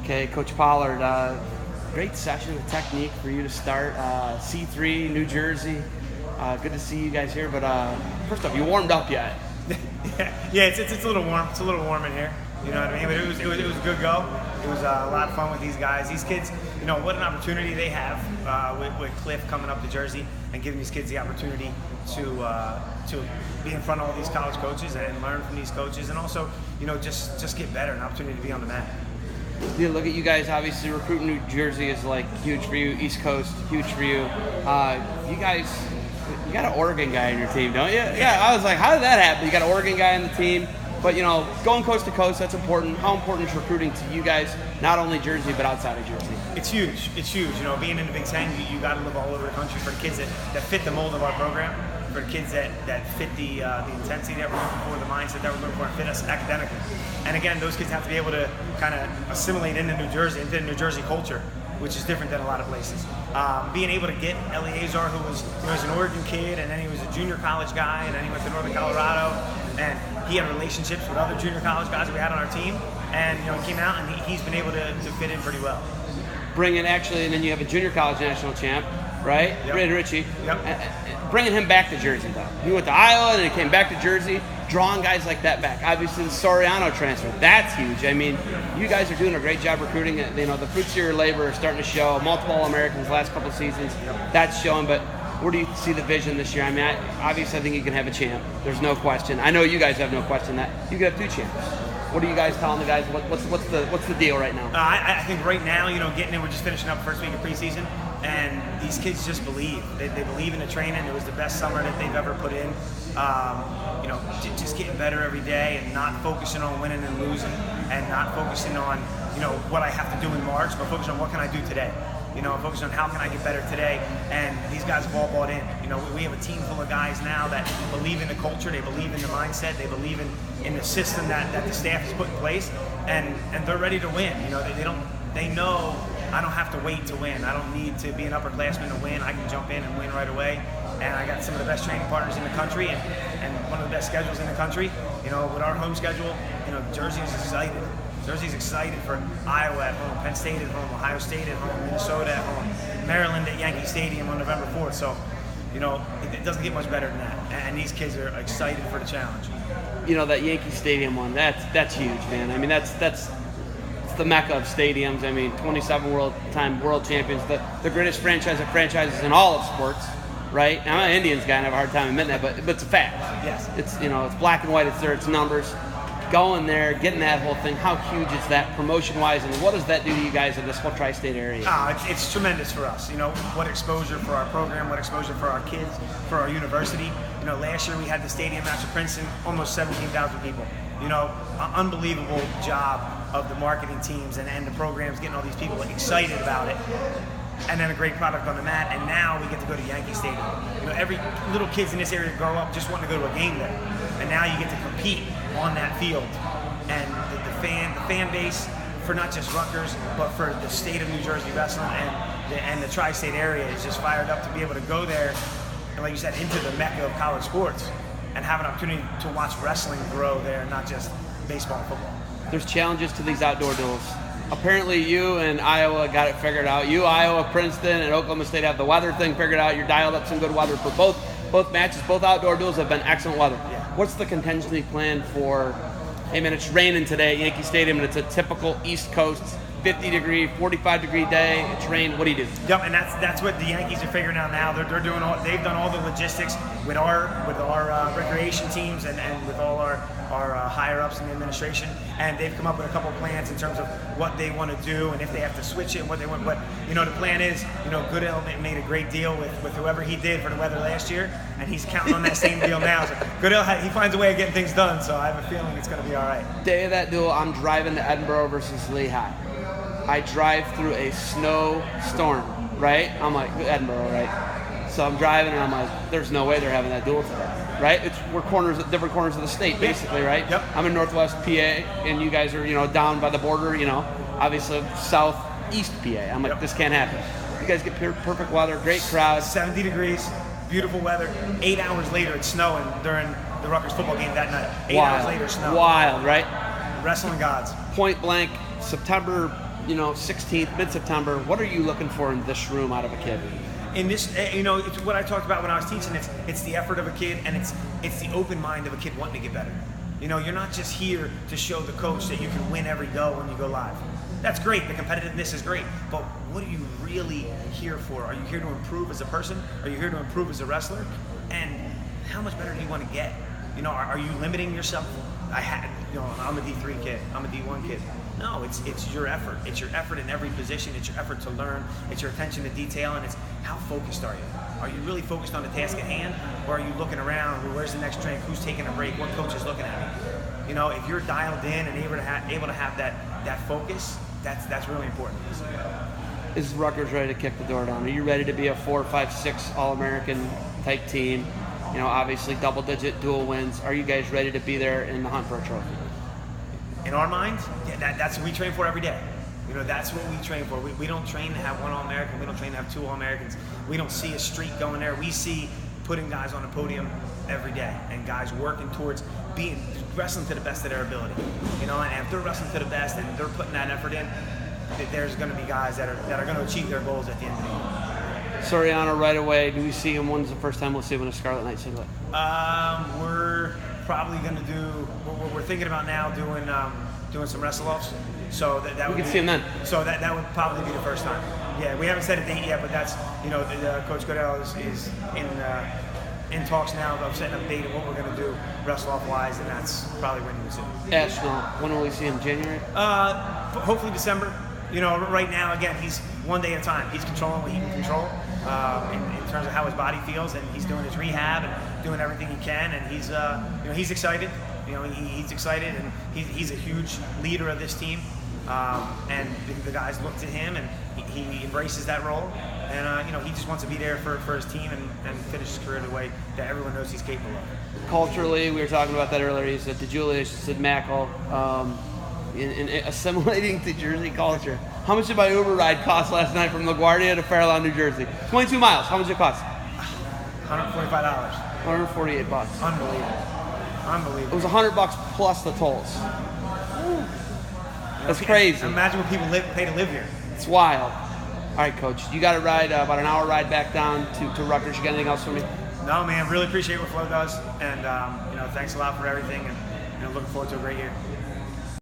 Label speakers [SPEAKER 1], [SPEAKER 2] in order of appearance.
[SPEAKER 1] Okay, Coach Pollard, great session of technique for you to start. C3, New Jersey. Good to see you guys here. But first off, you warmed up yet?
[SPEAKER 2] Yeah, it's a little warm. It's a little warm in here. You know what I mean? But it was a good go. It was a lot of fun with these guys. These kids, you know, what an opportunity they have with Cliff coming up to Jersey and giving these kids the opportunity to be in front of all these college coaches and learn from these coaches, and also, you know, just get better, an opportunity to be on the mat.
[SPEAKER 1] Yeah, look at you guys. Obviously, recruiting New Jersey is like huge for you. East Coast, huge for you. You guys, you got an Oregon guy on your team, don't you? Yeah. I was like, how did that happen? You got an Oregon guy on the team, but you know, going coast to coast, that's important. How important is recruiting to you guys, not only Jersey but outside of Jersey?
[SPEAKER 2] It's huge. It's huge. You know, being in the Big Ten, you got to live all over the country for the kids that fit the mold of our program, for the kids that fit the intensity that we're looking for, the mindset that we're looking for, and fit us academically. And again, those kids have to be able to kind of assimilate into New Jersey, into New Jersey culture, which is different than a lot of places. Being able to get Eleazar, who was, you know, he's an Oregon kid, and then he was a junior college guy, and then he went to Northern Colorado, and he had relationships with other junior college guys that we had on our team, and you know, he came out and he's been able to fit in pretty well.
[SPEAKER 1] Bringing actually, and then you have a junior college national champ, right?
[SPEAKER 2] Yep.
[SPEAKER 1] Richie.
[SPEAKER 2] Yep.
[SPEAKER 1] Bringing him back to Jersey, though. He went to Iowa, and then he came back to Jersey. Drawing guys like that back. Obviously, the Soriano transfer, that's huge. I mean, you guys are doing a great job recruiting. You know, the fruits of your labor are starting to show. Multiple All-Americans last couple of seasons. That's showing, but where do you see the vision this year? I mean, obviously, I think you can have a champ. There's no question. I know you guys have no question that you could have two champs. What are you guys telling the guys? What's the deal right now?
[SPEAKER 2] I think right now, you know, getting in, we're just finishing up first week of preseason, and these kids just believe. They believe in the training. It was the best summer that they've ever put in. You know, just getting better every day and not focusing on winning and losing, and not focusing on, you know, what I have to do in March, but focusing on what can I do today. You know, focusing on how can I get better today, and these guys have all bought in. You know, we have a team full of guys now that believe in the culture, they believe in the mindset, they believe in the system that the staff has put in place, and they're ready to win. You know, they know I don't have to wait to win. I don't need to be an upperclassman to win. I can jump in and win right away. And I got some of the best training partners in the country, and one of the best schedules in the country. You know, with our home schedule, you know, Jersey's excited. Jersey's excited for Iowa at home, Penn State at home, Ohio State at home, Minnesota at home, Maryland at Yankee Stadium on November 4th. So, you know, it doesn't get much better than that. And these kids are excited for the challenge.
[SPEAKER 1] You know, that Yankee Stadium one, that's huge, man. I mean, that's the mecca of stadiums. I mean, 27-time world champions, the greatest franchise of franchises in all of sports, right? I'm an Indians guy and I have a hard time admitting that, but it's a fact.
[SPEAKER 2] Yes.
[SPEAKER 1] It's, you know, it's black and white, it's there, it's numbers. Going there, getting that whole thing, how huge is that promotion-wise, and what does that do to you guys in this whole tri-state area?
[SPEAKER 2] It's tremendous for us. You know, what exposure for our program, what exposure for our kids, for our university. You know, last year we had the stadium match at Princeton, almost 17,000 people. You know, unbelievable job of the marketing teams and the programs getting all these people excited about it. And then a great product on the mat, and now we get to go to Yankee Stadium. You know, every little kids in this area grow up just wanting to go to a game there, and now you get to compete on that field. And the fan base for not just Rutgers, but for the state of New Jersey wrestling and the tri-state area is just fired up to be able to go there, and like you said, into the mecca of college sports, and have an opportunity to watch wrestling grow there, not just baseball and football.
[SPEAKER 1] There's challenges to these outdoor duels. Apparently you and Iowa got it figured out. You, Iowa, Princeton, and Oklahoma State have the weather thing figured out. You're dialed up some good weather for both matches. Both outdoor duels have been excellent weather.
[SPEAKER 2] Yeah.
[SPEAKER 1] What's the contingency plan for, hey man, it's raining today at Yankee Stadium, and it's a typical East Coast 50-degree, 45-degree day, it's rain, what do you do?
[SPEAKER 2] Yep, and that's what the Yankees are figuring out now. They've done all the logistics with our recreation teams and with all our higher ups in the administration, and they've come up with a couple plans in terms of what they want to do and if they have to switch it and what they want. But you know, the plan is, you know, Goodell made a great deal with whoever he did for the weather last year, and he's counting on that same deal now. So Goodell, he finds a way of getting things done. So I have a feeling it's going to be all right.
[SPEAKER 1] Day of that duel, I'm driving to Edinburgh versus Lehigh. I drive through a snowstorm, right? I'm like, Edinburgh, right? So I'm driving and I'm like, there's no way they're having that duel today, right? We're different corners of the state, basically, right?
[SPEAKER 2] Yep.
[SPEAKER 1] I'm in Northwest PA, and you guys are, you know, down by the border, you know, obviously Southeast PA. I'm like, This can't happen. You guys get perfect weather, great crowd.
[SPEAKER 2] 70 degrees, beautiful weather. 8 hours later, it's snowing during the Rutgers football game that night. 8 hours later, snow.
[SPEAKER 1] Wild, right?
[SPEAKER 2] Wrestling gods.
[SPEAKER 1] Point blank, September 16th, mid-September. What are you looking for in this room out of a kid?
[SPEAKER 2] In this, it's what I talked about when I was teaching. It's the effort of a kid, and it's the open mind of a kid wanting to get better. You're not just here to show the coach that you can win every go when you go live. That's great. The competitiveness is great, but what are you really here for? Are you here to improve as a person? Are you here to improve as a wrestler? And how much better do you want to get? Are you limiting yourself? I'm a D3 kid. I'm a D1 kid. No, it's your effort. It's your effort in every position. It's your effort to learn. It's your attention to detail, and it's how focused are you? Are you really focused on the task at hand, or are you looking around? Well, where's the next drink? Who's taking a break? What coach is looking at me? If you're dialed in and able to have that focus, that's really important.
[SPEAKER 1] Is Rutgers ready to kick the door down? Are you ready to be a 4, 5, 6 All-American type team? Obviously double-digit dual wins. Are you guys ready to be there in the hunt for a trophy?
[SPEAKER 2] In our mind, that's what we train for every day. That's what we train for. We don't train to have one All-American. We don't train to have 2 All-Americans. We don't see a streak going there. We see putting guys on the podium every day and guys working towards wrestling to the best of their ability. And if they're wrestling to the best and they're putting that effort in, there's going to be guys that are going to achieve their goals at the end of the year.
[SPEAKER 1] Soriano right away. Do we see him? When's the first time we'll see him in a Scarlet Knight singlet?
[SPEAKER 2] We're probably going to do. We're thinking about now doing some wrestle-offs. So that
[SPEAKER 1] we can see him then.
[SPEAKER 2] So that would probably be the first time. Yeah, we haven't set a date yet, but that's Coach Goodell is in talks now about setting up a date of what we're going to do wrestle-off wise, and that's probably when you will see him.
[SPEAKER 1] Asheville. When will we see him? January?
[SPEAKER 2] Hopefully December. Right now, again, he's one day at a time. He's controlling what he can control in terms of how his body feels, and he's doing his rehab and doing everything he can, and he's excited. He's excited, and he's a huge leader of this team. And the guys look to him, and he embraces that role. And he just wants to be there for his team and finish his career the way that everyone knows he's capable of.
[SPEAKER 1] Culturally, we were talking about that earlier. He said DeJulius, said Mackel, in assimilating to Jersey culture. How much did my Uber ride cost last night from LaGuardia to Fairlawn, New Jersey? 22 miles. How much did it cost?
[SPEAKER 2] $145.
[SPEAKER 1] $148.
[SPEAKER 2] Unbelievable.
[SPEAKER 1] It was $100 plus the tolls. That's crazy.
[SPEAKER 2] Imagine what people pay to live here.
[SPEAKER 1] It's wild. All right, Coach. You got to ride about an hour ride back down to Rutgers. You got anything else for me?
[SPEAKER 2] No, man. Really appreciate what Flo does, and thanks a lot for everything, and looking forward to a great year.